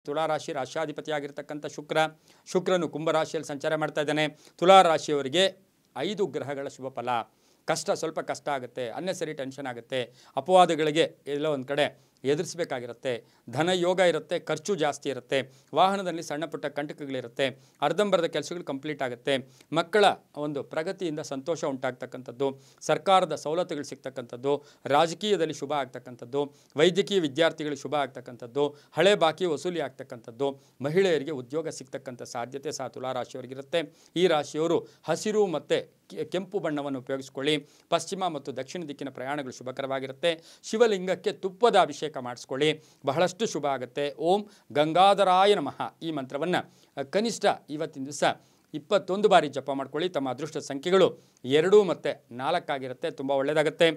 ತುಲಾ ರಾಶಿ ರಾಶ್ಯಾಧಿಪತಿಯಾಗಿರ್ತಕ್ಕಂಥ ಶುಕ್ರನು ಕುಂಭರಾಶಿಯಲ್ಲಿ ಸಂಚಾರ ಮಾಡ್ತಾ ಇದ್ದಾನೆ. ತುಲಾ ರಾಶಿಯವರಿಗೆ 5 ಗ್ರಹಗಳ ಶುಭ ಫಲ. ಸ್ವಲ್ಪ ಕಷ್ಟ ಆಗುತ್ತೆ, ಅನ್ನೆಸರಿ ಟೆನ್ಷನ್ ಆಗುತ್ತೆ, ಅಪವಾದಗಳಿಗೆ ಎಲ್ಲೋ ಒಂದು ಕಡೆ ಎದುರಿಸಬೇಕಾಗಿರುತ್ತೆ, ಧನ ಯೋಗ ಇರುತ್ತೆ, ಖರ್ಚು ಜಾಸ್ತಿ ಇರುತ್ತೆ, ವಾಹನದಲ್ಲಿ ಸಣ್ಣ ಪುಟ್ಟ ಕಂಟಕಗಳಿರುತ್ತೆ, ಅರ್ಧಂಬರ್ಧ ಕೆಲಸಗಳು ಕಂಪ್ಲೀಟ್ ಆಗುತ್ತೆ, ಮಕ್ಕಳ ಒಂದು ಪ್ರಗತಿಯಿಂದ ಸಂತೋಷ ಉಂಟಾಗ್ತಕ್ಕಂಥದ್ದು, ಸರ್ಕಾರದ ಸವಲತ್ತುಗಳು ಸಿಗ್ತಕ್ಕಂಥದ್ದು, ರಾಜಕೀಯದಲ್ಲಿ ಶುಭ ಆಗ್ತಕ್ಕಂಥದ್ದು, ವೈದ್ಯಕೀಯ ವಿದ್ಯಾರ್ಥಿಗಳಿಗೆ ಶುಭ ಆಗ್ತಕ್ಕಂಥದ್ದು, ಹಳೆ ಬಾಕಿ ವಸೂಲಿ ಆಗ್ತಕ್ಕಂಥದ್ದು, ಮಹಿಳೆಯರಿಗೆ ಉದ್ಯೋಗ ಸಿಗ್ತಕ್ಕಂಥ ಸಾಧ್ಯತೆ ಸಹ ತುಲಾ ರಾಶಿಯವರಿಗಿರುತ್ತೆ. ಈ ರಾಶಿಯವರು ಹಸಿರು ಮತ್ತು ಕೆಂಪು ಬಣ್ಣವನ್ನು ಉಪಯೋಗಿಸ್ಕೊಳ್ಳಿ. ಪಶ್ಚಿಮ ಮತ್ತು ದಕ್ಷಿಣ ದಿಕ್ಕಿನ ಪ್ರಯಾಣಗಳು ಶುಭಕರವಾಗಿರುತ್ತೆ. ಶಿವಲಿಂಗಕ್ಕೆ ತುಪ್ಪದ ಅಭಿಷೇಕ ಮಾಡಿಸ್ಕೊಳ್ಳಿ, ಬಹಳಷ್ಟು ಶುಭ ಆಗುತ್ತೆ. ಓಂ ಗಂಗಾಧರಾಯ ನಮಃ ಈ ಮಂತ್ರವನ್ನು ಕನಿಷ್ಠ ಇವತ್ತಿನ ದಿವಸ 21 ಬಾರಿ ಜಪ ಮಾಡ್ಕೊಳ್ಳಿ. ತಮ್ಮ ಅದೃಷ್ಟ ಸಂಖ್ಯೆಗಳು 2 ಮತ್ತು 4 ಆಗಿರುತ್ತೆ. ತುಂಬ ಒಳ್ಳೆಯದಾಗುತ್ತೆ.